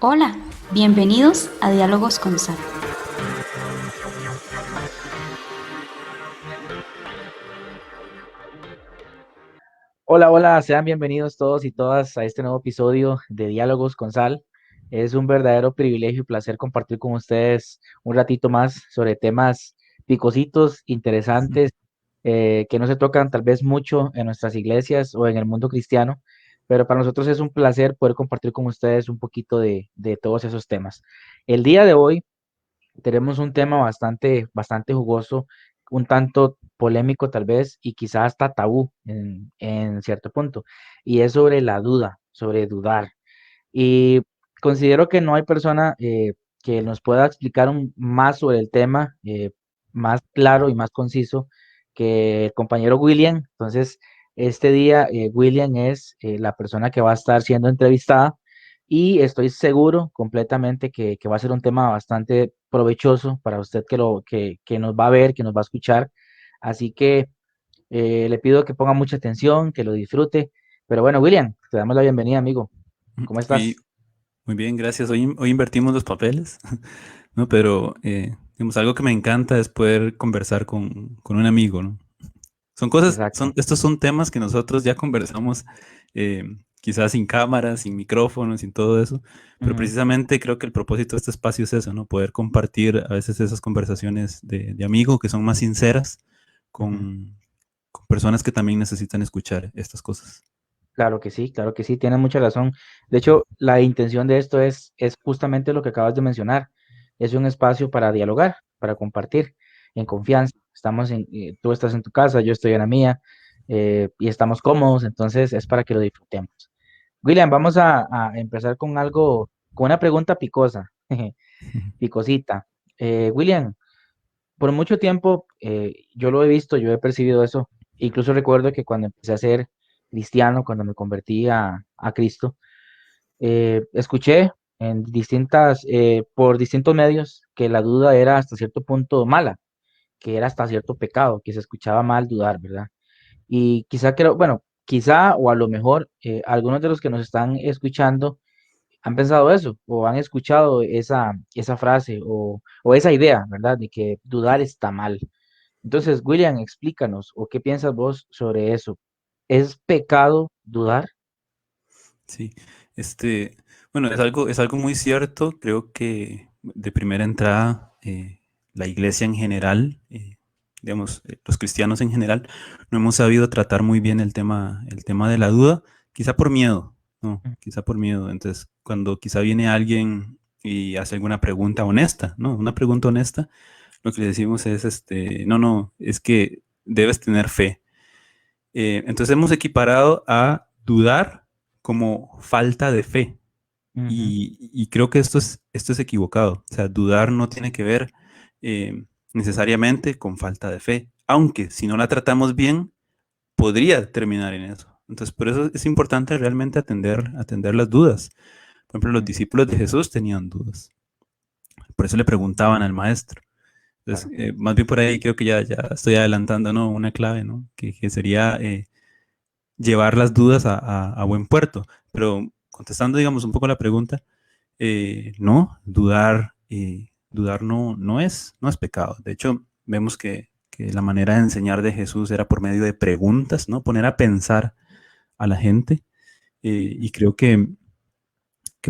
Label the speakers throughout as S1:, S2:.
S1: Hola, bienvenidos a Diálogos con Sal.
S2: Hola, hola, sean bienvenidos todos y todas a este nuevo episodio de Diálogos con Sal. Es un verdadero privilegio y placer compartir con ustedes un ratito más sobre temas picositos, interesantes, que no se tocan tal vez mucho en nuestras iglesias o en el mundo cristiano, pero para nosotros es un placer poder compartir con ustedes un poquito de todos esos temas. El día de hoy tenemos un tema bastante jugoso, un tanto polémico tal vez, y quizás hasta tabú en cierto punto, y es sobre la duda, sobre dudar. Y considero que no hay persona que nos pueda explicar más sobre el tema, más claro y más conciso que el compañero William. Entonces, este día William es la persona que va a estar siendo entrevistada y estoy seguro completamente que va a ser un tema bastante provechoso para usted que nos va a ver, que nos va a escuchar. Así que le pido que ponga mucha atención, que lo disfrute. Pero bueno, William, te damos la bienvenida, amigo. ¿Cómo
S3: Muy,
S2: estás?
S3: muy bien, gracias. Hoy invertimos los papeles, ¿no? Pero, digamos, algo que me encanta es poder conversar con un amigo, ¿no?
S2: Exacto.
S3: Estos son temas que nosotros ya conversamos, eh, quizás sin cámaras, sin micrófonos, sin todo eso, pero
S2: Ujú,
S3: precisamente creo que el propósito de este espacio es eso, ¿no? Poder compartir a veces esas conversaciones de amigo que son más sinceras
S2: ujú.
S3: con personas que también necesitan escuchar estas cosas.
S2: Claro que sí, tienes mucha razón. De hecho, la intención de esto es justamente lo que acabas de mencionar. Es un espacio para dialogar, para compartir en confianza. Tú estás en tu casa, yo estoy en la mía, y estamos cómodos, entonces es para que lo disfrutemos. William, vamos a empezar con algo, con una pregunta picosa, picosita. William, por mucho tiempo yo lo he visto, yo he percibido eso. Incluso recuerdo que cuando empecé a ser cristiano, cuando me convertí a Cristo, escuché por distintos medios que la duda era hasta cierto punto mala, que era hasta cierto pecado, que se escuchaba mal dudar, ¿verdad? Y quizá creo, bueno, quizá o a lo mejor algunos de los que nos están escuchando han pensado eso o han escuchado esa frase o esa idea, ¿verdad? De que dudar está mal. Entonces, William, explícanos, o qué piensas vos sobre eso. ¿Es pecado dudar?
S3: Sí, este, bueno, es algo muy cierto. Creo que de primera entrada, la iglesia en general, digamos, los cristianos en general, no hemos sabido tratar muy bien el tema de la duda, quizá por miedo, ¿no?
S2: Mm,
S3: Quizá por miedo. Entonces, cuando quizá viene alguien y hace alguna pregunta honesta, ¿no? Una pregunta honesta, lo que le decimos es, no, no, es que debes tener fe. Entonces hemos equiparado a dudar como falta de fe.
S2: ujú,
S3: Y creo que esto es equivocado. O sea, dudar no tiene que ver necesariamente con falta de fe, aunque si no la tratamos bien, podría terminar en eso. Entonces, por eso es importante realmente atender las dudas. Por ejemplo, los
S2: ujú,
S3: discípulos de Jesús tenían dudas. Por eso le preguntaban al maestro. Entonces,
S2: claro.
S3: más bien por ahí creo que ya estoy adelantando, ¿no? Una clave, ¿no? Que sería llevar las dudas a buen puerto. Pero contestando, digamos, un poco la pregunta, no, dudar no es pecado. De hecho, vemos que la manera de enseñar de Jesús era por medio de preguntas, ¿no? Poner a pensar a la gente.
S2: Ujú,
S3: Y creo que,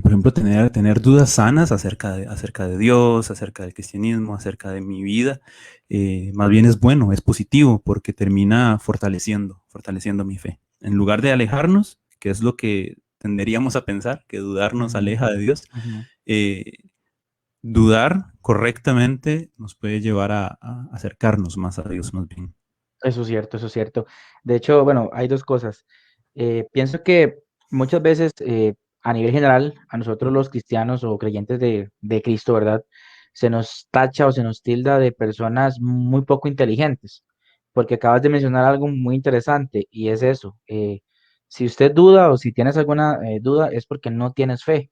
S3: por ejemplo, tener dudas sanas acerca de Dios, acerca del cristianismo, acerca de mi vida, más bien es bueno, es positivo, porque termina fortaleciendo mi fe. En lugar de alejarnos, que es lo que tenderíamos a pensar, que dudar nos
S2: ujú,
S3: aleja de Dios,
S2: ujú.
S3: eh, dudar correctamente nos puede llevar a acercarnos más a Dios, más bien.
S2: Eso es cierto, eso es cierto. De hecho, bueno, hay dos cosas. Pienso que muchas veces, a nivel general, a nosotros los cristianos o creyentes de Cristo, ¿verdad? Se nos tacha o se nos tilda de personas muy poco inteligentes, porque acabas de mencionar algo muy interesante y es eso. Si usted duda o si tienes alguna duda es porque no tienes fe.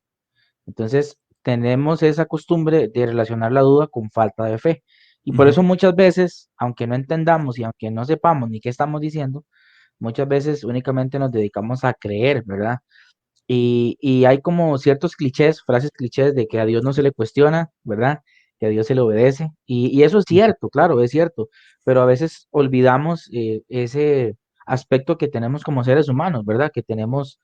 S2: Entonces, tenemos esa costumbre de relacionar la duda con falta de fe. Y por
S3: Ujú.
S2: eso muchas veces, aunque no entendamos y aunque no sepamos ni qué estamos diciendo, muchas veces únicamente nos dedicamos a creer, ¿verdad? Y hay como ciertos clichés, frases clichés de que a Dios no se le cuestiona, ¿verdad? Que a Dios se le obedece. Y eso es cierto, claro, es cierto, pero a veces olvidamos ese aspecto que tenemos como seres humanos, ¿verdad? Que tenemos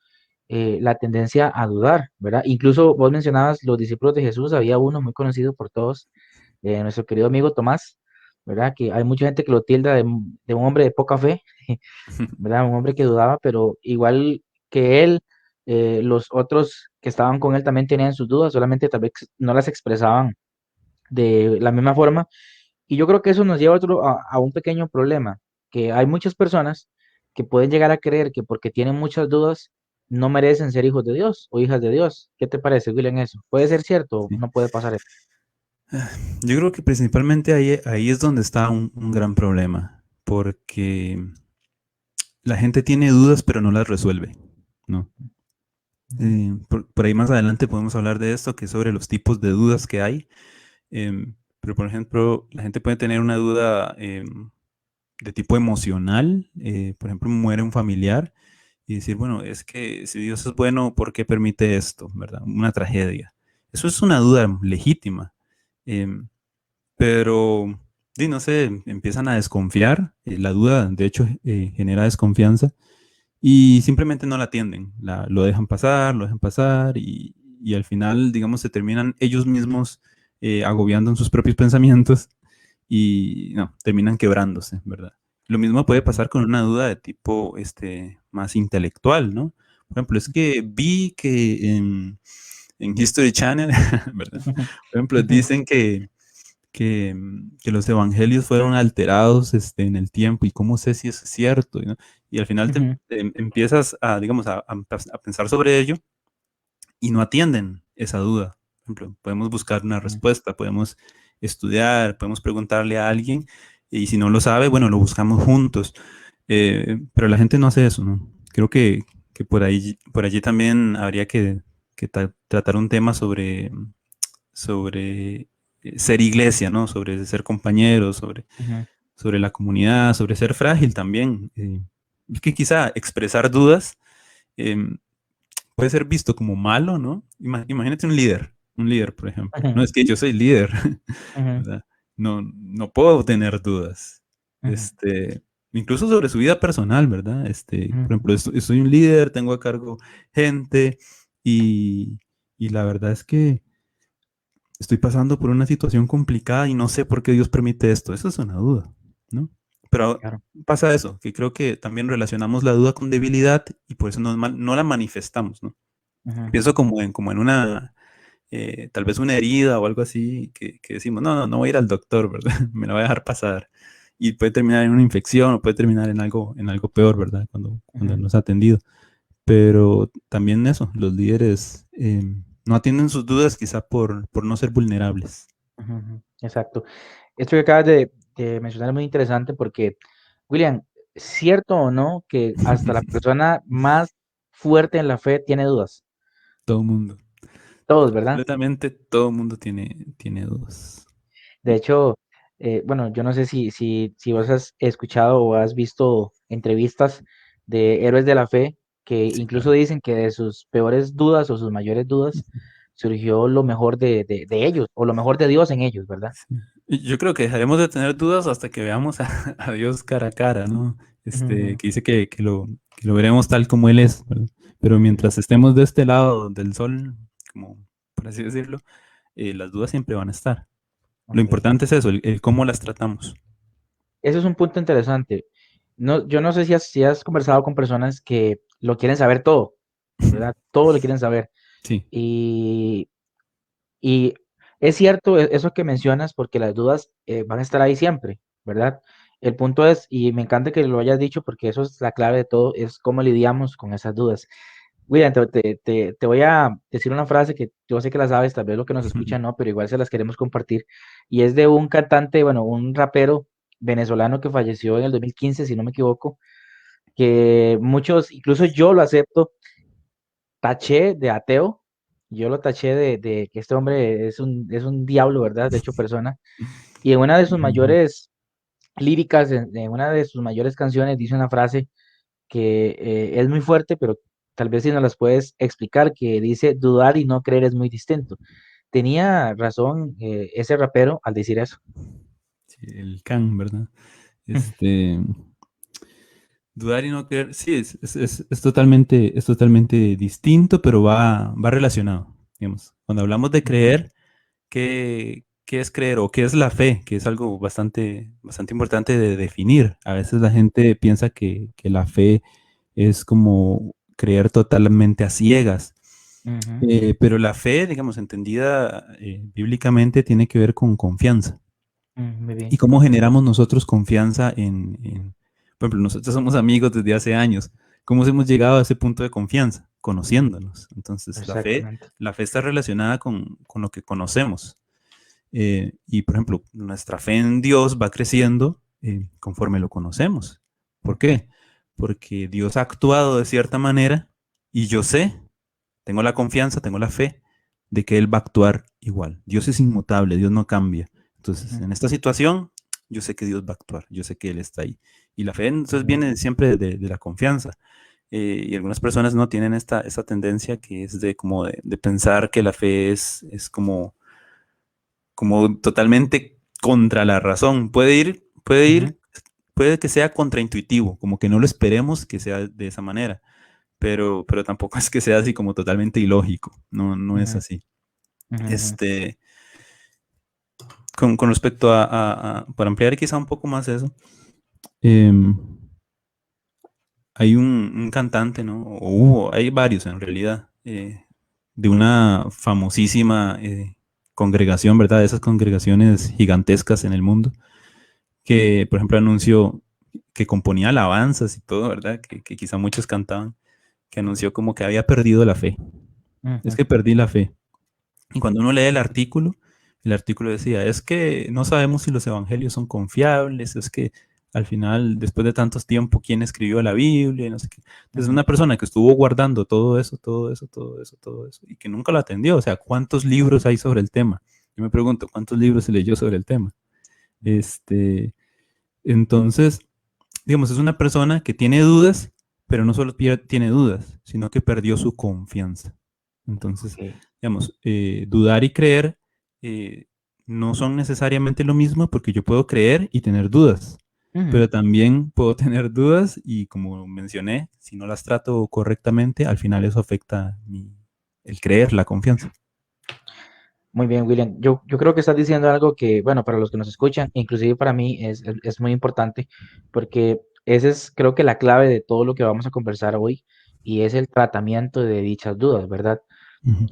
S2: la tendencia a dudar, ¿verdad? Incluso vos mencionabas los discípulos de Jesús, había uno muy conocido por todos, nuestro querido amigo Tomás, ¿verdad? Que hay mucha gente que lo tilda de un hombre de poca fe, ¿verdad? Un hombre que dudaba, pero igual que él, los otros que estaban con él también tenían sus dudas, solamente tal vez no las expresaban de la misma forma. Y yo creo que eso nos lleva a un pequeño problema, que hay muchas personas que pueden llegar a creer que porque tienen muchas dudas no merecen ser hijos de Dios o hijas de Dios. ¿Qué te parece, William, eso? ¿Puede ser cierto o
S3: Sí.
S2: no puede pasar eso?
S3: Yo creo que principalmente ahí es donde está un gran problema, porque la gente tiene dudas pero no las resuelve, ¿no?
S2: Ujú,
S3: Por ahí más adelante podemos hablar de esto, que es sobre los tipos de dudas que hay. Pero, por ejemplo, la gente puede tener una duda de tipo emocional. Por ejemplo, muere un familiar y decir, bueno, es que si Dios es bueno, ¿por qué permite esto? ¿Verdad? Una tragedia. Eso es una duda legítima. em, pero, sí, no sé, empiezan a desconfiar. La duda, de hecho, genera desconfianza y simplemente no la atienden. Lo dejan pasar y al final, digamos, se terminan ellos mismos agobiando en sus propios pensamientos y no, terminan quebrándose, ¿verdad? Lo mismo puede
S2: ujú,
S3: pasar con una duda de tipo más intelectual, ¿no? Por ejemplo, es que vi que en History Channel, ¿verdad? Por ejemplo,
S2: ujú,
S3: dicen que los evangelios fueron alterados en el tiempo y cómo sé si eso es cierto, ¿no? Y al final
S2: ujú,
S3: empiezas a, digamos, a pensar sobre ello y no atienden esa duda. Por ejemplo, podemos buscar una
S2: ujú,
S3: respuesta, podemos estudiar, podemos preguntarle a alguien y si no lo sabe, bueno, lo buscamos juntos. Pero la gente no hace eso, ¿no? Creo que por allí también habría que tratar un tema sobre ser iglesia, ¿no? Sobre ser compañeros,
S2: ujú,
S3: sobre la comunidad, sobre ser frágil también. Es que quizá expresar dudas em, puede ser visto como malo, ¿no? Imagínate un líder, por ejemplo. No es que yo soy líder,
S2: ujú,
S3: ¿verdad? No, no puedo tener dudas.
S2: ujú,
S3: Este, incluso sobre su vida personal, ¿verdad? Por
S2: ujú,
S3: ejemplo, soy un líder, tengo a cargo gente y, y la verdad es que estoy pasando por una situación complicada y no sé por qué Dios permite esto. Eso es una duda, ¿no? Pero
S2: claro.
S3: pasa eso, que creo que también relacionamos la duda con debilidad y por eso no la manifestamos, ¿no?
S2: Ujú,
S3: Pienso como en una, tal vez una herida o algo así, que decimos, no, no, no voy a ir al doctor, ¿verdad? Me la voy a dejar pasar. Y puede terminar en una infección o puede terminar en algo peor, ¿verdad? Cuando
S2: ujú,
S3: no es atendido. Pero también eso, los líderes no atienden sus dudas quizá por no ser vulnerables.
S2: ujú, ujú, exacto. Esto que acabas de mencionar es muy interesante porque, William, ¿cierto o no que hasta la persona más fuerte en la fe tiene dudas?
S3: Todo mundo,
S2: Todos, ¿verdad?
S3: completamente todo mundo tiene dudas.
S2: De hecho, bueno, yo no sé si vos has escuchado o has visto entrevistas de héroes de la fe que
S3: Sí,
S2: incluso
S3: claro.
S2: dicen que de sus peores dudas o sus mayores dudas surgió lo mejor de ellos o lo mejor de Dios en ellos, ¿verdad?
S3: Sí. Y yo creo que dejaremos de tener dudas hasta que veamos a Dios cara a cara, ¿no?
S2: Ujú,
S3: Que dice que lo veremos tal como Él es, ¿verdad? Pero
S2: ujú,
S3: mientras estemos de este lado del sol, como por así decirlo, las dudas siempre van a estar. Lo
S2: ok.
S3: importante es eso, el cómo las tratamos.
S2: Eso es un punto interesante. No, yo no sé si has conversado con personas que lo quieren saber todo, ¿verdad? Todo lo quieren saber.
S3: Sí,
S2: Y, y es cierto eso que mencionas porque las dudas van a estar ahí siempre, ¿verdad? El punto es, y me encanta que lo hayas dicho porque eso es la clave de todo, es cómo lidiamos con esas dudas. William, te voy a decir una frase que yo sé que la sabes, tal vez lo que nos escuchan no, pero igual se las queremos compartir. Y es de un cantante, bueno, un rapero venezolano que falleció en el 2015, si no me equivoco, que muchos, incluso yo lo acepto, taché de ateo. Yo lo taché de que este hombre es un diablo, ¿verdad? De hecho, persona. Y en una de sus
S3: ujú,
S2: mayores líricas, en una de sus mayores canciones, dice una frase que es muy fuerte, pero tal vez si nos las puedes explicar, que dice dudar y no creer es muy distinto. Tenía razón ese rapero al decir eso.
S3: Sí, el can, ¿verdad? Este, dudar y no creer, sí, es totalmente distinto, pero va relacionado, digamos. Cuando hablamos de
S2: Ujú,
S3: creer, ¿qué es creer o qué es la fe? Que es algo bastante importante de definir. A veces la gente piensa que la fe es como creer totalmente a ciegas.
S2: ujú,
S3: Pero la fe, digamos, entendida bíblicamente, tiene que ver con confianza.
S2: muy
S3: ¿Y
S2: bien.
S3: cómo generamos nosotros confianza por ejemplo, nosotros somos amigos desde hace años? ¿Cómo hemos llegado a ese punto de confianza? Conociéndonos. Entonces,
S2: Exactamente.
S3: la fe está relacionada con lo que conocemos. Y, por ejemplo, nuestra fe en Dios va creciendo conforme lo conocemos. ¿Por qué? Porque Dios ha actuado de cierta manera y yo sé, tengo la confianza, tengo la fe de que Él va a actuar igual. Dios es inmutable, Dios no cambia. Entonces,
S2: Ujú,
S3: en esta situación, yo sé que Dios va a actuar, yo sé que Él está ahí. Y la fe entonces
S2: ujú,
S3: viene siempre de la confianza. Y algunas personas no tienen esta tendencia que es de como de pensar que la fe es como totalmente contra la razón.
S2: ujú,
S3: Puede que sea contraintuitivo, como que no lo esperemos que sea de esa manera, pero tampoco es que sea así como totalmente ilógico, no es
S2: ujú,
S3: así.
S2: ujú, ujú,
S3: Este, con respecto para ampliar quizá un poco más eso, em, hay un cantante, ¿no? Hay varios en realidad, de una famosísima congregación, ¿verdad? De esas congregaciones gigantescas en el mundo, que, por ejemplo, anunció que componía alabanzas y todo, ¿verdad? Que quizá muchos cantaban, que anunció como que había perdido la fe. Es
S2: ujú,
S3: que perdí la fe. Y cuando uno lee el artículo decía, es que no sabemos si los evangelios son confiables, es que al final, después de tantos tiempo, ¿quién escribió la Biblia? Y no sé qué. Entonces,
S2: ujú,
S3: una persona que estuvo guardando todo eso, y que nunca lo atendió, o sea, ¿cuántos libros hay sobre el tema? Yo me pregunto, ¿cuántos libros se leyó sobre el tema?
S2: ujú.
S3: Este, entonces, digamos, es una persona que tiene dudas, pero no solo tiene dudas, sino que perdió su confianza. Entonces,
S2: Ok.
S3: digamos, dudar y creer eh, no son necesariamente lo mismo porque yo puedo creer y tener dudas,
S2: Ujú.
S3: pero también puedo tener dudas y como mencioné, si no las trato correctamente, al final eso afecta el creer, la confianza.
S2: Muy bien, William. Yo creo que estás diciendo algo que, bueno, para los que nos escuchan, inclusive para mí es muy importante, porque esa es, creo que la clave de todo lo que vamos a conversar hoy, y es el tratamiento de dichas dudas, ¿verdad?
S3: Ujú.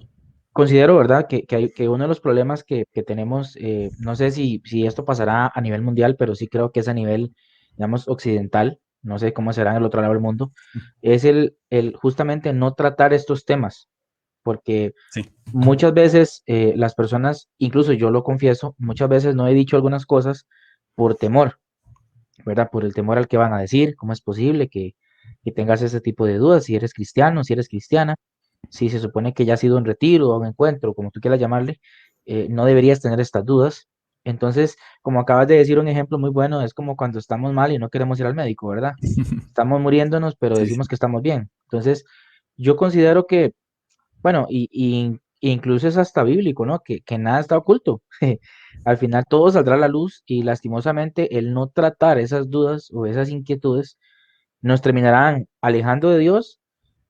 S2: Considero, ¿verdad?, que uno de los problemas que tenemos, no sé si esto pasará a nivel mundial, pero sí creo que es a nivel, digamos, occidental, no sé cómo será en el otro lado del mundo, es el justamente no tratar estos temas, porque
S3: Sí,
S2: muchas veces las personas, incluso yo lo confieso, muchas veces no he dicho algunas cosas por temor, ¿verdad? Por el temor al que van a decir, cómo es posible que tengas ese tipo de dudas, si eres cristiano, si eres cristiana, si se supone que ya has ido a un retiro o a un encuentro, como tú quieras llamarle, no deberías tener estas dudas. Entonces, como acabas de decir un ejemplo muy bueno, es como cuando estamos mal y no queremos ir al médico, ¿verdad? Estamos muriéndonos, pero
S3: sí, sí.
S2: decimos que estamos bien. Entonces, yo considero que bueno, incluso es hasta bíblico, ¿no? Que nada está oculto. Al final todo saldrá a la luz y lastimosamente el no tratar esas dudas o esas inquietudes nos terminarán alejando de Dios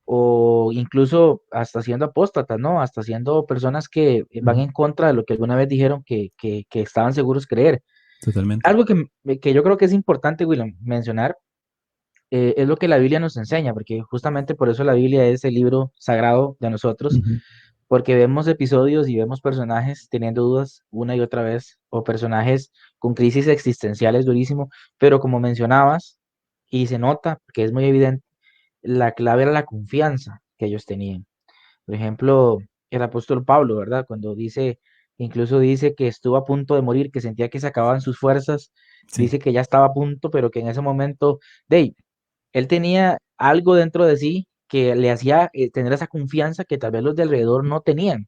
S2: o incluso hasta siendo apóstatas, ¿no? Hasta siendo personas que van
S3: Ujú.
S2: en contra de lo que alguna vez dijeron que estaban seguros creer.
S3: Totalmente.
S2: Algo que yo creo que es importante, William, mencionar es lo que la Biblia nos enseña, porque justamente por eso la Biblia es el libro sagrado de nosotros,
S3: Ujú.
S2: porque vemos episodios y vemos personajes teniendo dudas una y otra vez, o personajes con crisis existenciales durísimo, pero como mencionabas, y se nota, que es muy evidente, la clave era la confianza que ellos tenían. Por ejemplo, el apóstol Pablo, ¿verdad? Cuando dice, incluso dice que estuvo a punto de morir, que sentía que se acababan sus fuerzas,
S3: Sí,
S2: dice que ya estaba a punto, pero que en ese momento, de él tenía algo dentro de sí que le hacía tener esa confianza que tal vez los de alrededor no tenían,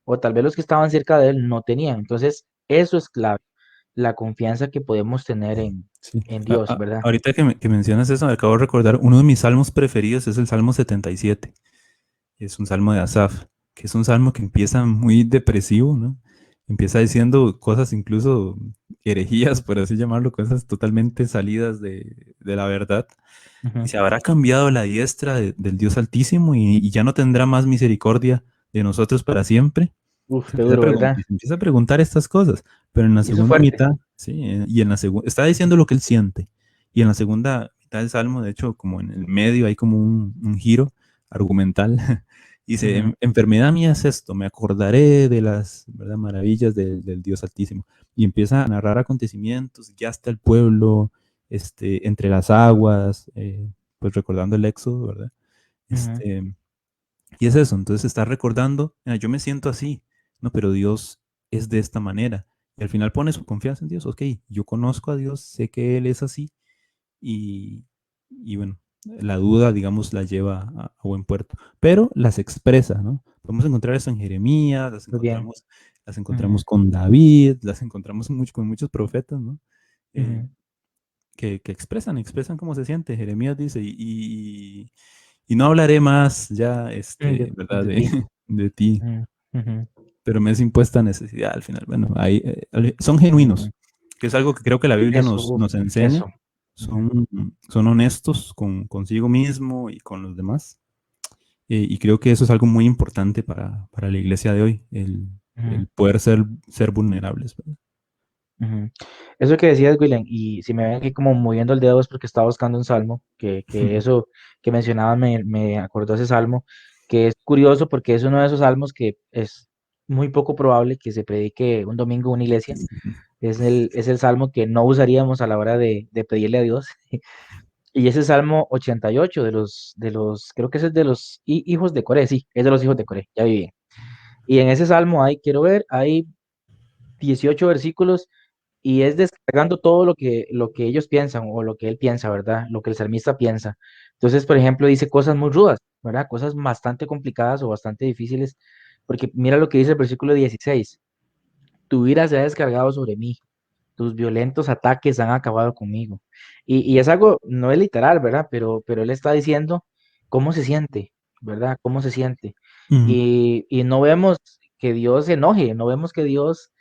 S2: o tal vez los que estaban cerca de él no tenían. Entonces, eso es clave. la confianza que podemos tener
S3: Sí.
S2: en Dios, ¿verdad?
S3: Ahorita que mencionas eso, me acabo de recordar, uno de mis salmos preferidos es el Salmo 77. Es un salmo de Asaf, que es un salmo que empieza muy depresivo, ¿no? Empieza diciendo cosas incluso herejías, por así llamarlo, cosas totalmente salidas de la verdad.
S2: Ujú.
S3: Dice, habrá cambiado la diestra del Dios Altísimo y ya no tendrá más misericordia de nosotros para siempre.
S2: Uf, qué duro, ¿verdad?
S3: Se empieza a preguntar estas cosas, pero en la
S2: Y eso es
S3: segunda
S2: fuerte.
S3: mitad, sí, y en la segunda, está diciendo lo que él siente. Y en la segunda mitad del salmo, de hecho, como en el medio hay como un giro argumental. Dice,
S2: Ujú,
S3: Enfermedad mía es esto, me acordaré de las, ¿verdad?, maravillas del Dios Altísimo". Y empieza a narrar acontecimientos, ya está el pueblo, entre las aguas, pues recordando el éxodo, ¿verdad?
S2: ujú,
S3: Este, y es eso, entonces está recordando, "Mira, yo me siento así, no, pero Dios es de esta manera". Y al final pone su confianza en Dios. Ok, yo conozco a Dios, sé que Él es así y, y bueno, la duda, digamos, la lleva a buen puerto, pero las expresa, ¿no? Podemos encontrar eso en Jeremías,
S2: muy bien.
S3: las
S2: Ujú,
S3: encontramos con David, las encontramos con muchos profetas, ¿no? Eh,
S2: ujú.
S3: que expresan cómo se siente. Jeremías dice, y no hablaré más ya, ¿verdad?
S2: De ti.
S3: De ti,
S2: Ujú, ujú,
S3: pero me es impuesta necesidad al final. Bueno, ahí, son
S2: ujú.
S3: genuinos, que es algo que creo que la Biblia
S2: Eso, uf,
S3: nos enseña.
S2: eso. Ujú,
S3: Son honestos consigo mismo y con los demás. Y creo que eso es algo muy importante para la iglesia de hoy,
S2: ujú,
S3: el poder ser vulnerables, ¿verdad?
S2: ujú. Eso que decías, William, y si me ven aquí como moviendo el dedo es porque estaba buscando un salmo, que eso que mencionabas me acordó ese salmo, que es curioso porque es uno de esos salmos que es muy poco probable que se predique un domingo en una iglesia. Es el salmo que no usaríamos a la hora de pedirle a Dios. Y ese Salmo 88 creo que ese es de los hijos de Coré, sí, es de los hijos de Coré, ya vi bien. Y en ese Salmo quiero ver, hay 18 versículos y es descargando todo lo que ellos piensan o lo que él piensa, ¿verdad? Lo que el salmista piensa. Entonces, por ejemplo, dice cosas muy rudas, ¿verdad? Cosas bastante complicadas o bastante difíciles, porque mira lo que dice el versículo 16: tu ira se ha descargado sobre mí, tus violentos ataques han acabado conmigo. Y es algo, no es literal, ¿verdad? Pero él está diciendo cómo se siente, ¿verdad? Cómo se siente.
S3: Ujú,
S2: Y no vemos que Dios se enoje, no vemos que Dios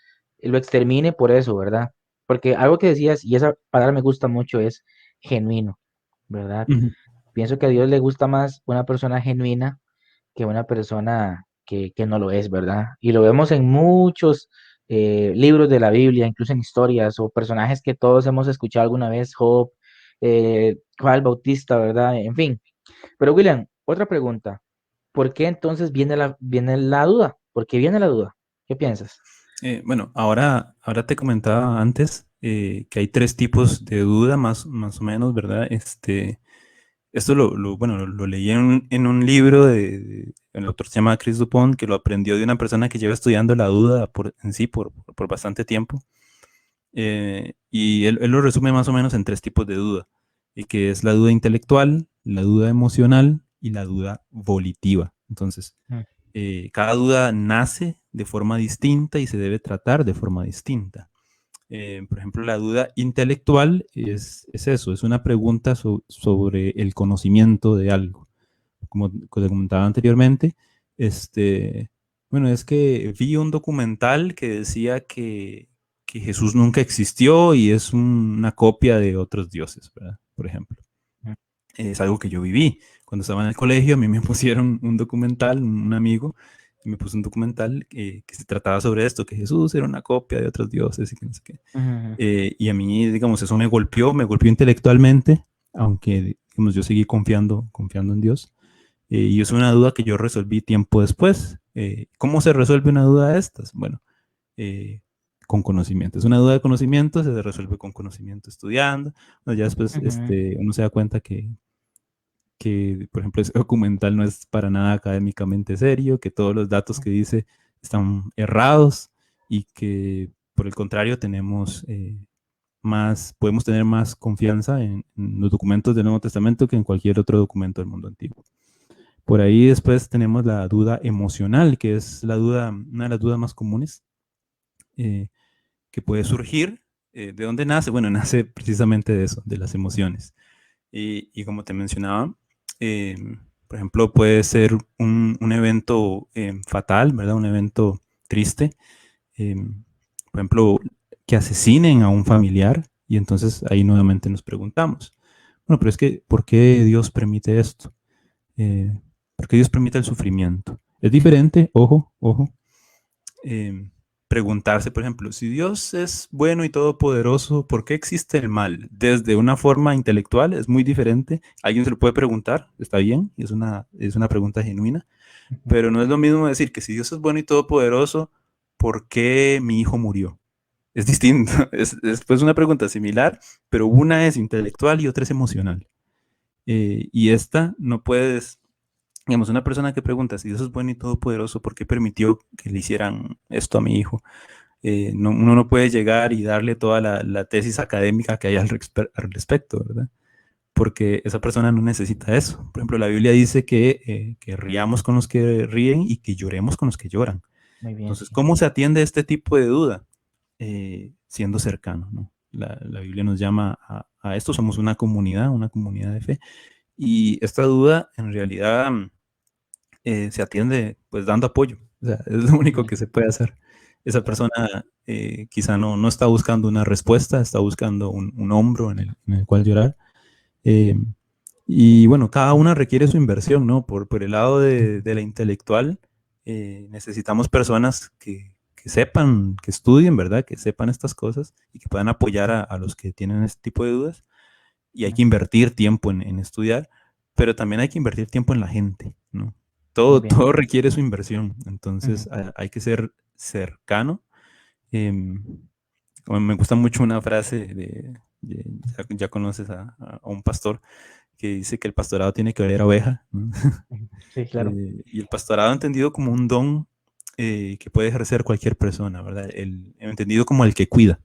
S2: lo extermine por eso, ¿verdad? Porque algo que decías, y esa palabra me gusta mucho, es genuino, ¿verdad?
S3: ujú.
S2: Pienso que a Dios le gusta más una persona genuina que una persona que no lo es, ¿verdad? Y lo vemos en muchos libros de la Biblia, incluso en historias o personajes que todos hemos escuchado alguna vez, Job, Juan el Bautista, ¿verdad? En fin. Pero William, otra pregunta. ¿Por qué entonces viene la duda? ¿Por qué viene la duda? ¿Qué piensas?
S3: Bueno, ahora te comentaba antes que hay tres tipos de duda, más o menos, ¿verdad? Esto bueno, lo leí en un libro el autor se llama Chris Dupont, que lo aprendió de una persona que lleva estudiando la duda por bastante tiempo. Y él lo resume más o menos en tres tipos de duda, y que es la duda intelectual, la duda emocional y la duda volitiva. Entonces,
S2: Mm,
S3: cada duda nace de forma distinta y se debe tratar de forma distinta. Por ejemplo, la duda intelectual es eso, es una pregunta sobre el conocimiento de algo. Como te comentaba anteriormente, bueno, es que vi un documental que decía que Jesús nunca existió y es una copia de otros dioses, ¿verdad? Por ejemplo.
S2: mm,
S3: Es algo que yo viví. Cuando estaba en el colegio, a mí me pusieron un documental, un amigo me puso un documental que se trataba sobre esto, que Jesús era una copia de otros dioses y que no sé qué.
S2: ujú,
S3: Y a mí, digamos, eso me golpeó intelectualmente, aunque, digamos, yo seguí confiando en Dios. Y es una duda que yo resolví tiempo después. ¿Cómo se resuelve una duda de estas? Bueno, eh, con conocimiento. Es una duda de conocimiento, se resuelve con conocimiento estudiando. Bueno, ya después
S2: ujú,
S3: uno se da cuenta que, por ejemplo, ese documental no es para nada académicamente serio, que todos los datos que dice están errados y que, por el contrario, podemos tener más confianza en los documentos del Nuevo Testamento que en cualquier otro documento del mundo antiguo. Por ahí después tenemos la duda emocional, que es una de las dudas más comunes, eh, que puede surgir ¿De dónde nace? Bueno, nace precisamente de eso, de las emociones. Y como te mencionaba, eh, por ejemplo, puede ser un evento fatal, ¿verdad? Un evento triste. eh, por ejemplo, que asesinen a un familiar y entonces ahí nuevamente nos preguntamos, bueno, pero es que, ¿por qué Dios permite esto? ¿Por qué Dios permite el sufrimiento? Es diferente, ojo, ojo, eh, preguntarse, por ejemplo, si Dios es bueno y todopoderoso, ¿por qué existe el mal? Desde una forma intelectual es muy diferente. Alguien se lo puede preguntar, está bien, es una pregunta genuina,
S2: Ujú.
S3: pero no es lo mismo decir que si Dios es bueno y todopoderoso, ¿por qué mi hijo murió? Es distinto, es pues una pregunta similar, pero una es intelectual y otra es emocional. Y esta no puedes, digamos, una persona que pregunta si Dios es bueno y todopoderoso, ¿por qué permitió que le hicieran esto a mi hijo? Uno no puede llegar y darle toda la tesis académica que hay al respecto, ¿verdad? Porque esa persona no necesita eso. Por ejemplo, la Biblia dice que riamos con los que ríen y que lloremos con los que lloran.
S2: Muy bien,
S3: Entonces,
S2: sí.
S3: ¿cómo se atiende este tipo de duda? Siendo cercano, ¿no? La Biblia nos llama a esto, somos una comunidad de fe, y esta duda en realidad se atiende pues dando apoyo, o sea, es lo único
S2: Ujú.
S3: que se puede hacer. Esa
S2: Claro.
S3: persona quizá no está buscando una respuesta, está buscando un hombro en el cual llorar. eh, y bueno, cada una requiere su inversión, ¿no? Por el lado de la intelectual, necesitamos personas que sepan, que estudien, ¿verdad? Que sepan estas cosas y que puedan apoyar a los que tienen este tipo de dudas. Y hay que
S2: Ujú.
S3: invertir tiempo en estudiar, pero también hay que invertir tiempo en la gente, ¿no?
S2: Muy
S3: Todo,
S2: bien.
S3: todo requiere su inversión,
S2: Ujú.
S3: entonces hay que ser cercano. em, Como me gusta mucho una frase ya conoces a un pastor que dice que el pastorado tiene que oler a oveja, ¿no?
S2: Ujú. Sí, claro.
S3: Y el pastorado entendido como un don que puede ejercer cualquier persona, ¿verdad? Entendido como el que cuida.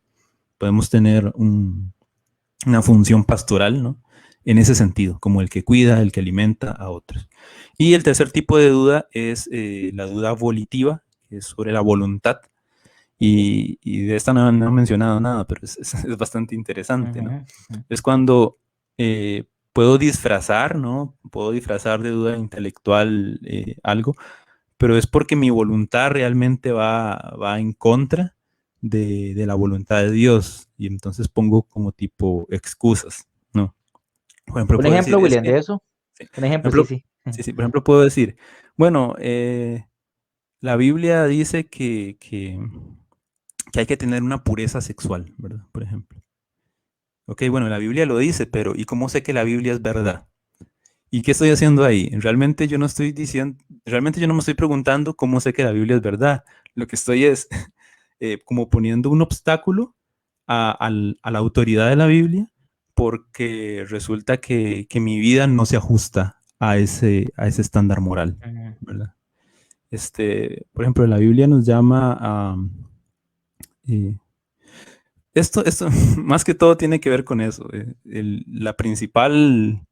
S3: Podemos tener una función pastoral, ¿no? En ese sentido, como el que cuida, el que alimenta a otros. Y el tercer tipo de duda es la duda volitiva, que es sobre la voluntad. Y de esta no he mencionado nada, pero es bastante interesante, ¿no?
S2: Ujú, ujú.
S3: Es cuando puedo disfrazar, ¿no? Puedo disfrazar de duda intelectual algo, pero es porque mi voluntad realmente va en contra de la voluntad de Dios. Y entonces pongo como tipo excusas, ¿no? Por ejemplo,
S2: Un
S3: puedo decir,
S2: ejemplo,
S3: es
S2: William,
S3: que,
S2: de eso.
S3: sí,
S2: Un
S3: por
S2: ejemplo, sí,
S3: ejemplo,
S2: sí.
S3: sí, sí, por ejemplo, puedo decir, bueno, la Biblia dice que hay que tener una pureza sexual, ¿verdad? Por ejemplo. Ok, bueno, la Biblia lo dice, pero ¿y cómo sé que la Biblia es verdad? ¿Y qué estoy haciendo ahí? Realmente yo no me estoy preguntando cómo sé que la Biblia es verdad. Lo que estoy es como poniendo un obstáculo a la autoridad de la Biblia porque resulta que mi vida no se ajusta a ese estándar moral,
S2: Ujú.
S3: ¿verdad? Por ejemplo, la Biblia nos llama eh, esto más que todo tiene que ver con eso. La principal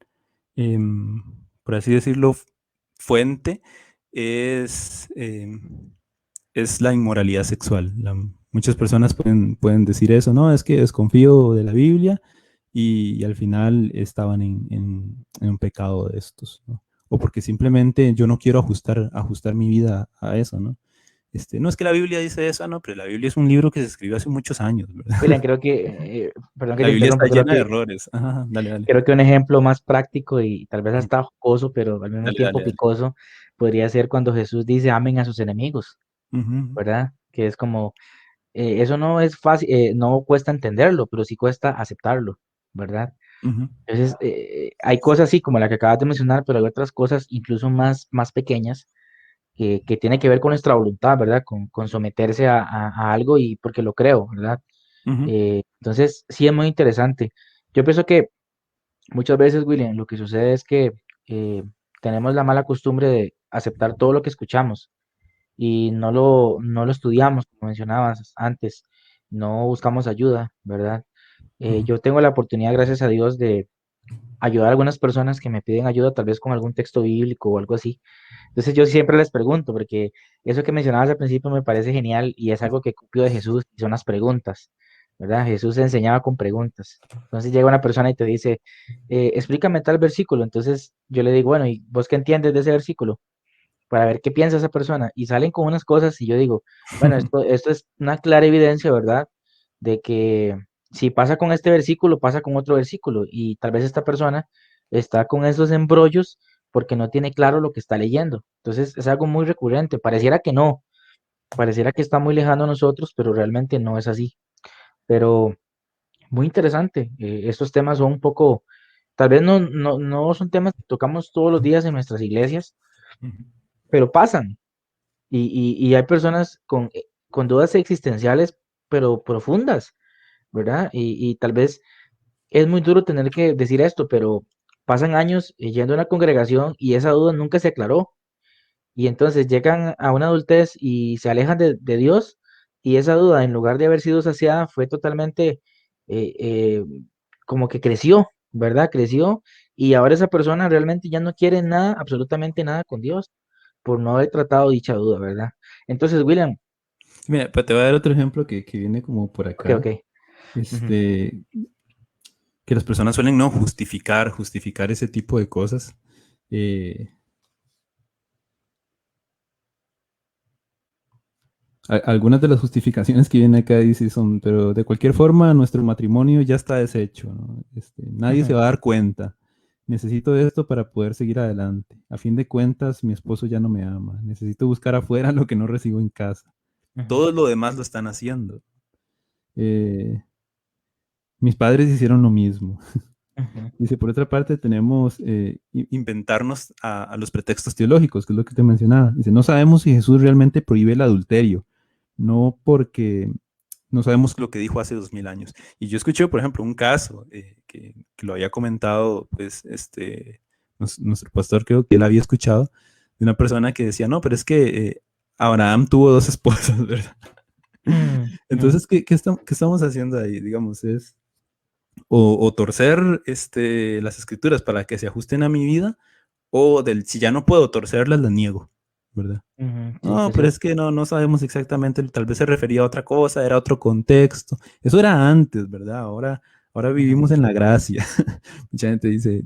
S3: em, por así decirlo, fuente es, es la inmoralidad sexual. Muchas personas pueden decir eso, no, es que desconfío de la Biblia y al final estaban en un pecado de estos, ¿no? O porque simplemente yo no quiero ajustar mi vida a eso, ¿no? No es que la Biblia dice eso, no, pero la Biblia es un libro que se escribió hace muchos años, ¿verdad?
S2: William, creo que, perdón que
S3: La
S2: te
S3: Biblia está
S2: interrumpa,
S3: llena de errores. Ajá, dale, dale.
S2: creo que un ejemplo más práctico y tal vez hasta jocoso, pero al mismo
S3: Dale,
S2: tiempo
S3: dale, dale.
S2: picoso, podría ser cuando Jesús dice amen a sus enemigos,
S3: Ujú,
S2: ¿verdad? Que es como, eso no es fácil, no cuesta entenderlo, pero sí cuesta aceptarlo, ¿verdad?
S3: ujú,
S2: Entonces, hay cosas así como la que acabas de mencionar, pero hay otras cosas incluso más pequeñas que tienen que ver con nuestra voluntad, ¿verdad? Con someterse a algo y porque lo creo, ¿verdad?
S3: ujú,
S2: Entonces, sí es muy interesante. Yo pienso que muchas veces, William, lo que sucede es que eh, tenemos la mala costumbre de aceptar todo lo que escuchamos y no lo estudiamos, como mencionabas antes, no buscamos ayuda, ¿verdad?
S3: ujú.
S2: Yo tengo la oportunidad, gracias a Dios, de ayudar a algunas personas que me piden ayuda, tal vez con algún texto bíblico o algo así. Entonces yo siempre les pregunto, porque eso que mencionabas al principio me parece genial y es algo que copio de Jesús, y son las preguntas. ¿verdad? Jesús enseñaba con preguntas. Entonces llega una persona y te dice, explícame tal versículo. Entonces yo le digo, bueno, ¿y vos qué entiendes de ese versículo? Para ver qué piensa esa persona. Y salen con unas cosas y yo digo, bueno, esto es una clara evidencia, ¿verdad? De que si pasa con este versículo, pasa con otro versículo. Y tal vez esta persona está con esos embrollos porque no tiene claro lo que está leyendo. Entonces es algo muy recurrente. Pareciera que no, pareciera que está muy lejano a nosotros, pero realmente no es así. Pero muy interesante. Estos temas son un poco, tal vez no son temas que tocamos todos los días en nuestras iglesias, pero pasan. Y hay personas con dudas existenciales, pero profundas, ¿verdad? Y tal vez es muy duro tener que decir esto, pero pasan años yendo a una congregación y esa duda nunca se aclaró. Y entonces llegan a una adultez y se alejan de Dios y esa duda, en lugar de haber sido saciada, fue totalmente eh, eh, como que creció, ¿verdad? Creció y ahora esa persona realmente ya no quiere nada, absolutamente nada con Dios por no haber tratado dicha duda, ¿verdad? Entonces, William,
S3: Mira, pues te voy a dar otro ejemplo que viene como por
S2: ok,
S3: acá.
S2: ok. Ujú,
S3: Este, que las personas suelen no justificar ese tipo de cosas. Eh, algunas de las justificaciones que vienen acá dice son, pero de cualquier forma nuestro matrimonio ya está deshecho, ¿no? Nadie se
S2: ujú,
S3: va a dar cuenta. Necesito esto para poder seguir adelante. A fin de cuentas, mi esposo ya no me ama. Necesito buscar afuera lo que no recibo en casa.
S2: ujú,
S3: Todo lo demás lo están haciendo. Eh, mis padres hicieron lo mismo.
S2: ujú,
S3: Dice, por otra parte, tenemos inventarnos a los pretextos teológicos, que es lo que te mencionaba. Dice, no sabemos si Jesús realmente prohíbe el adulterio, no porque no sabemos lo que dijo hace 2000 años. Y yo escuché, por ejemplo, un caso que lo había comentado, pues, nuestro pastor, creo que él había escuchado, de una persona que decía, no, pero es que Abraham tuvo dos esposas, ¿verdad?
S2: ujú,
S3: Entonces, qué estamos haciendo ahí? Digamos, es o torcer las escrituras para que se ajusten a mi vida, o si ya no puedo torcerlas, las niego, ¿verdad?
S2: ujú, sí,
S3: No,
S2: es
S3: pero es
S2: cierto.
S3: que no sabemos exactamente, tal vez se refería a otra cosa, era otro contexto. Eso era antes, ¿verdad? Ahora
S2: Ujú,
S3: vivimos en la gracia. Mucha gente dice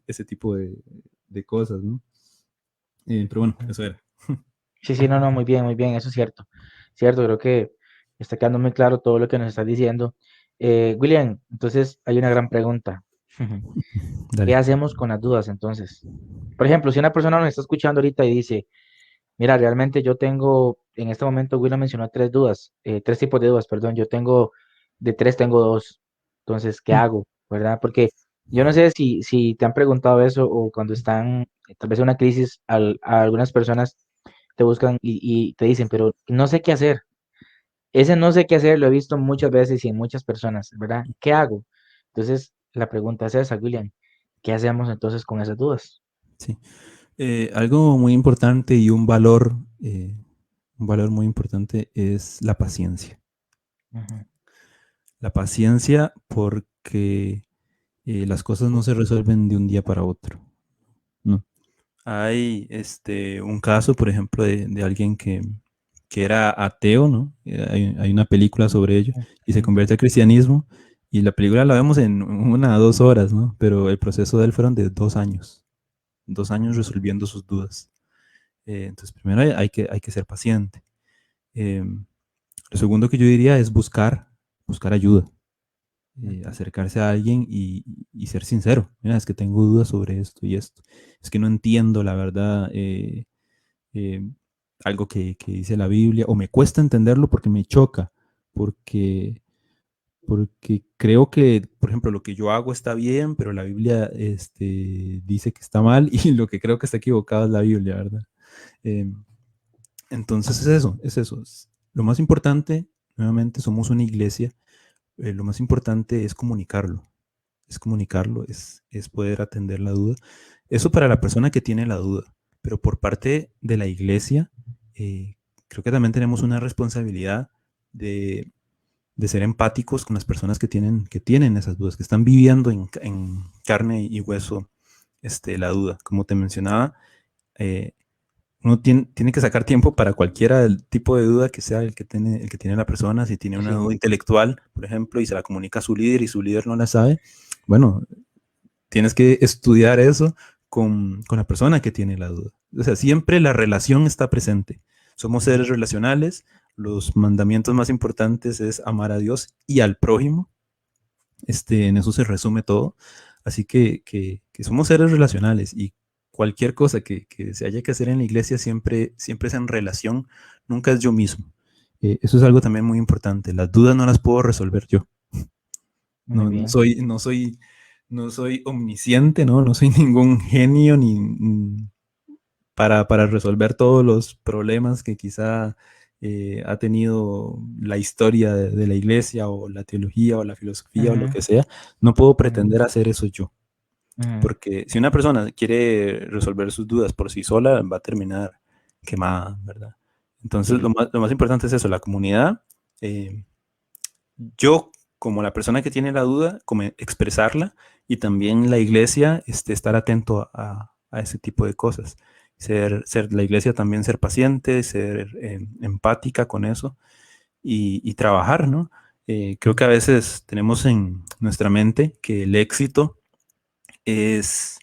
S3: ese tipo de cosas, ¿no? Pero bueno,
S2: ujú.
S3: eso era.
S2: Sí, sí, no, muy bien, eso es cierto. Cierto, creo que está quedando muy claro todo lo que nos estás diciendo. William, entonces hay una gran pregunta. ¿Qué
S3: Dale.
S2: hacemos con las dudas entonces? Por ejemplo, si una persona nos está escuchando ahorita y dice, mira, realmente yo tengo, en este momento William mencionó tres dudas, tres tipos de dudas, perdón, yo tengo, de tres tengo dos, entonces, ¿qué
S3: Mm.
S2: hago? ¿Verdad? Porque yo no sé si te han preguntado eso o cuando están tal vez en una crisis, a algunas personas te buscan y te dicen, pero no sé qué hacer. Ese no sé qué hacer lo he visto muchas veces y en muchas personas, ¿verdad? ¿Qué hago? Entonces, la pregunta es esa, William, ¿qué hacemos entonces con esas dudas?
S3: Sí. Algo muy importante y un valor muy importante es la paciencia.
S2: Ujú,
S3: La paciencia porque las cosas no se resuelven de un día para otro. No. Hay un caso, por ejemplo, de alguien que era ateo, ¿no? Hay una película sobre ello y se
S2: ujú,
S3: convierte al cristianismo y la película la vemos en 1 o 2 horas, ¿no? Pero el proceso de él fueron de 2 años, 2 años resolviendo sus dudas. Entonces, primero hay que ser paciente. Em, lo segundo que yo diría es buscar ayuda,
S2: ujú,
S3: acercarse a alguien y ser sincero. Mira, es que tengo dudas sobre esto y esto. Es que no entiendo la verdad, eh, algo que dice la Biblia, o me cuesta entenderlo porque me choca, porque, porque creo que, por ejemplo, lo que yo hago está bien, pero la Biblia dice que está mal y lo que creo que está equivocado es la Biblia, ¿verdad? Em, entonces es eso. Lo más importante, nuevamente, somos una iglesia, lo más importante es comunicarlo, es poder atender la duda. Eso para la persona que tiene la duda, pero por parte de la iglesia, eh, creo que también tenemos una responsabilidad de, de ser empáticos con las personas que tienen esas dudas, que están viviendo en carne y hueso la duda. Como te mencionaba, eh, uno tiene que sacar tiempo para cualquiera del tipo de duda que sea el que tiene la persona. Si tiene una
S2: Sí,
S3: duda intelectual, por ejemplo, y se la comunica a su líder y su líder no la sabe, bueno, tienes que estudiar eso con la persona que tiene la duda. O sea, siempre la relación está presente. Somos seres relacionales. Los mandamientos más importantes es amar a Dios y al prójimo. En eso se resume todo. Así que somos seres relacionales y cualquier cosa que se haya que hacer en la iglesia siempre es en relación, nunca es yo mismo. Eso es algo también muy importante. Las dudas no las puedo resolver yo.
S2: muy
S3: No, no
S2: bien.
S3: soy, no soy, no soy omnisciente, ¿no? No soy ningún genio ni para resolver todos los problemas que quizá ha tenido la historia de la iglesia o la teología o la filosofía o lo
S2: Ujú,
S3: que sea. No puedo
S2: ujú,
S3: pretender hacer eso yo,
S2: ujú,
S3: porque si una persona quiere resolver sus dudas por sí sola, va a terminar quemada, ¿verdad? Entonces,
S2: sí.
S3: lo más importante es eso, la comunidad. eh, yo, como la persona que tiene la duda, como expresarla y también la iglesia, estar atento a ese tipo de cosas. La iglesia también ser paciente, ser empática con eso y trabajar, ¿no? Creo que a veces tenemos en nuestra mente que el éxito es,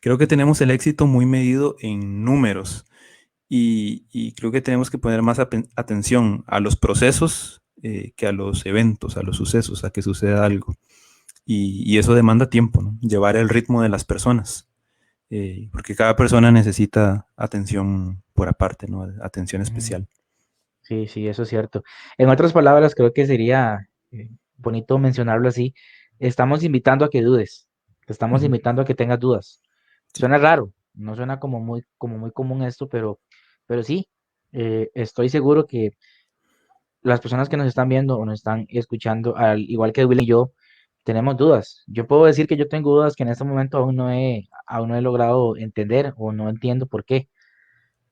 S3: creo que tenemos el éxito muy medido en números y creo que tenemos que poner más atención a los procesos que a los eventos, a los sucesos, a que suceda algo. Y eso demanda tiempo, ¿no? Llevar el ritmo de las personas, porque cada persona necesita atención por aparte, ¿no? Atención
S2: Ujú.
S3: especial.
S2: Sí, sí, eso es cierto. En otras palabras, creo que sería bonito mencionarlo así. Estamos invitando a que dudes. Te estamos
S3: Ujú.
S2: invitando a que tengas dudas.
S3: Sí.
S2: Suena raro, no suena como muy común esto, pero sí, estoy seguro que las personas que nos están viendo o nos están escuchando, al igual que Will y yo, tenemos dudas. Yo puedo decir que yo tengo dudas que en este momento aún no he logrado entender o no entiendo por qué.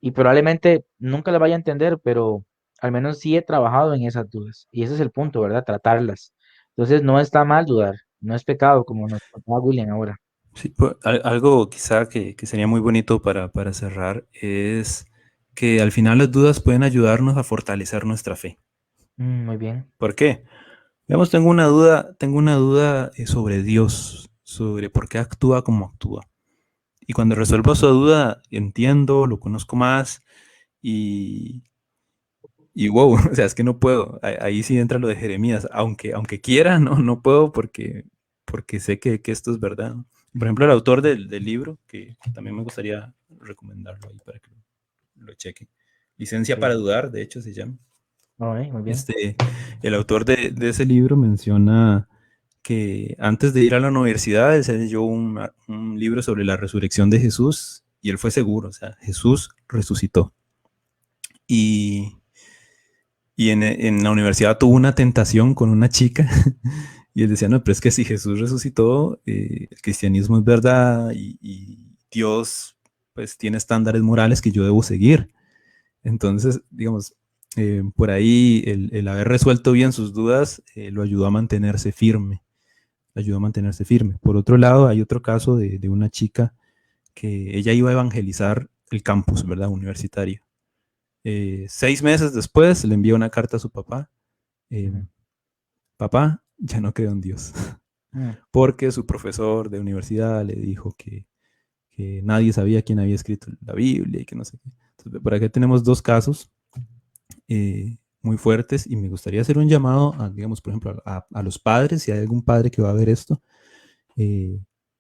S2: Y probablemente nunca las vaya a entender, pero al menos sí he trabajado en esas dudas. Y ese es el punto, ¿verdad? Tratarlas. Entonces no está mal dudar, no es pecado, como nos contaba William ahora.
S3: Sí, algo quizá que sería muy bonito para cerrar es que al final las dudas pueden ayudarnos a fortalecer nuestra fe.
S2: Muy bien.
S3: ¿Por qué? Digamos, tengo una duda sobre Dios, sobre por qué actúa como actúa. Y cuando resuelvo esa duda, entiendo, lo conozco más y, y wow, o sea, es que no puedo. Ahí sí entra lo de Jeremías. Aunque quiera, no puedo porque sé que esto es verdad, ¿no? Por ejemplo, el autor del libro, que también me gustaría recomendarlo ahí para que lo chequen. Licencia
S2: Sí.
S3: para dudar, de hecho se llama.
S2: Ok, muy bien.
S3: Este, el autor de ese libro menciona que antes de ir a la universidad, él se leyó un libro sobre la resurrección de Jesús y él fue seguro, o sea, Jesús resucitó. Y, y en la universidad tuvo una tentación con una chica y él decía, no, pero es que si Jesús resucitó, el cristianismo es verdad y Dios pues tiene estándares morales que yo debo seguir. Entonces, digamos, por ahí el haber resuelto bien sus dudas lo ayudó a mantenerse firme, le ayudó a mantenerse firme. Por otro lado, hay otro caso de una chica que ella iba a evangelizar el campus, ¿verdad? Universitario. 6 meses después le envía una carta a su papá. eh,
S2: Ujú,
S3: Papá, ya no creo en Dios,
S2: ujú,
S3: porque su profesor de universidad le dijo que nadie sabía quién había escrito la Biblia y que no sé qué. Entonces, por aquí tenemos dos casos muy fuertes y me gustaría hacer un llamado a, digamos, por ejemplo, a los padres, si hay algún padre que va a ver esto, eh,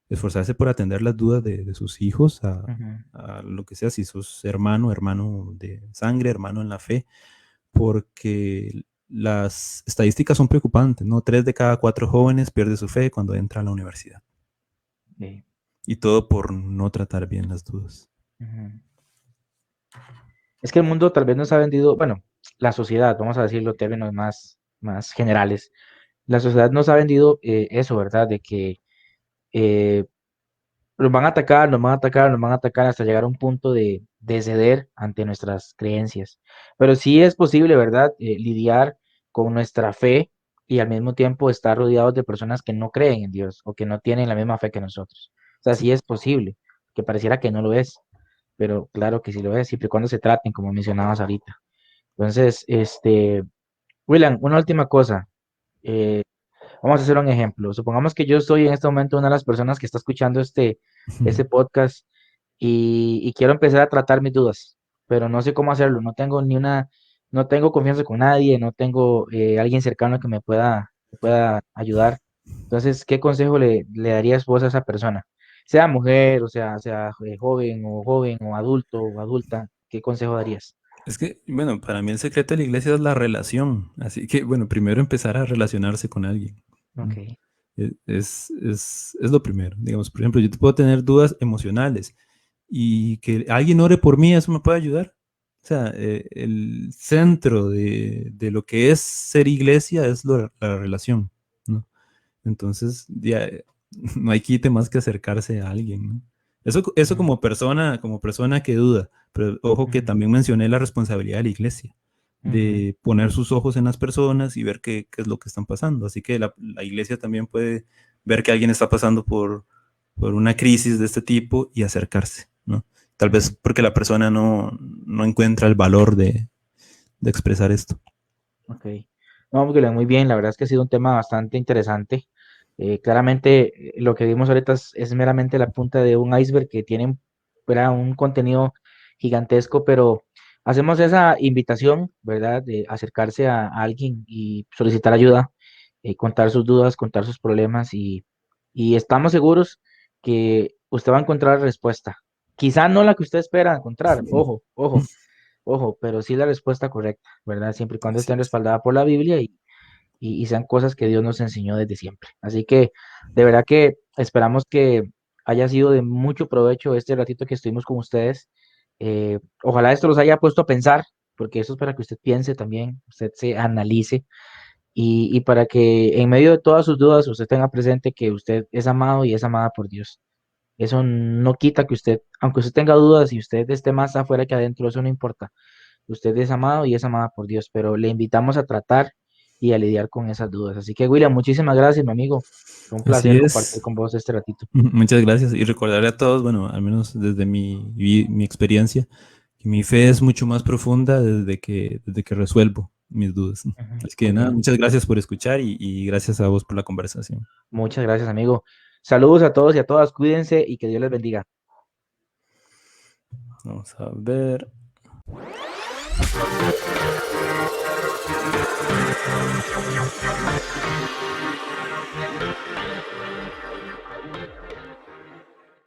S3: esforzarse por atender las dudas de sus hijos,
S2: ujú.
S3: a lo que sea, si sos hermano, hermano de sangre, hermano en la fe, porque las estadísticas son preocupantes, ¿no? 3 de cada 4 jóvenes pierde su fe cuando entra a la universidad.
S2: Sí,
S3: Y todo por no tratar bien las dudas.
S2: ujú. Es que el mundo tal vez nos ha vendido, bueno, la sociedad, vamos a decirlo en términos más generales, la sociedad nos ha vendido eso, ¿verdad? De que eh, nos van a atacar, nos van a atacar, nos van a atacar hasta llegar a un punto de ceder ante nuestras creencias. Pero sí es posible, ¿verdad? Lidiar con nuestra fe y al mismo tiempo estar rodeados de personas que no creen en Dios o que no tienen la misma fe que nosotros. O sea,
S3: Sí.
S2: sí es posible, que pareciera que no lo es. pero claro que sí lo es, siempre y cuando se traten, como mencionabas ahorita. Entonces, William, una última cosa. eh, Vamos a hacer un ejemplo. Supongamos que yo estoy en este momento una de las personas que está escuchando este podcast y quiero empezar a tratar mis dudas, pero no sé cómo hacerlo. No tengo confianza con nadie, no tengo alguien cercano que me pueda ayudar. Entonces, ¿qué consejo le darías vos a esa persona? Sea mujer, o sea joven o adulto o adulta, ¿qué consejo darías?
S3: Es que, bueno, para mí el secreto de la iglesia es la relación. Así que, bueno, primero empezar a relacionarse con alguien, ¿no?
S2: Ok.
S3: Es lo primero. Digamos, por ejemplo, yo te puedo tener dudas emocionales y que alguien ore por mí, eso me puede ayudar. O sea, el centro de lo que es ser iglesia es la relación, ¿no? Entonces, ya, no hay quite más que acercarse a alguien, ¿no? Eso
S2: Ujú,
S3: como persona que duda, pero ojo que
S2: ujú,
S3: también mencioné la responsabilidad de la iglesia,
S2: ujú,
S3: de poner sus ojos en las personas y ver qué es lo que están pasando. Así que la iglesia también puede ver que alguien está pasando por una crisis de este tipo y acercarse, ¿no? Tal vez
S2: ujú.
S3: porque la persona no encuentra el valor de expresar esto.
S2: Ok. No, Miguel, muy bien. La verdad es que ha sido un tema bastante interesante. Claramente, lo que vimos ahorita es meramente la punta de un iceberg que tiene, ¿verdad?, un contenido gigantesco, pero hacemos esa invitación, ¿verdad?, de acercarse a alguien y solicitar ayuda, contar sus dudas, contar sus problemas y estamos seguros que usted va a encontrar respuesta. Quizá no la que usted espera encontrar, ojo, ojo. Ojo, pero sí la respuesta correcta, ¿verdad? Siempre y cuando
S3: Así
S2: estén
S3: es.
S2: respaldada por la Biblia y sean cosas que Dios nos enseñó desde siempre. Así que de verdad que esperamos que haya sido de mucho provecho este ratito que estuvimos con ustedes. Ojalá esto los haya puesto a pensar, porque eso es para que usted piense también, usted se analice y para que en medio de todas sus dudas usted tenga presente que usted es amado y es amada por Dios. Eso no quita que usted, aunque usted tenga dudas y usted esté más afuera que adentro, eso no importa. Usted es amado y es amada por Dios, pero le invitamos a tratar y a lidiar con esas dudas. Así que, William, muchísimas gracias, mi amigo. Fue un
S3: Así
S2: placer compartir
S3: es.
S2: con vos este ratito.
S3: Muchas gracias y recordarle a todos, bueno, al menos desde mi experiencia, que mi fe es mucho más profunda desde que resuelvo mis dudas.
S2: Ujú,
S3: Así que
S2: ok,
S3: nada, muchas gracias por escuchar y gracias a vos por la conversación.
S2: muchas gracias, amigo. Saludos a todos y a todas, cuídense y que Dios les bendiga.
S3: Vamos a ver.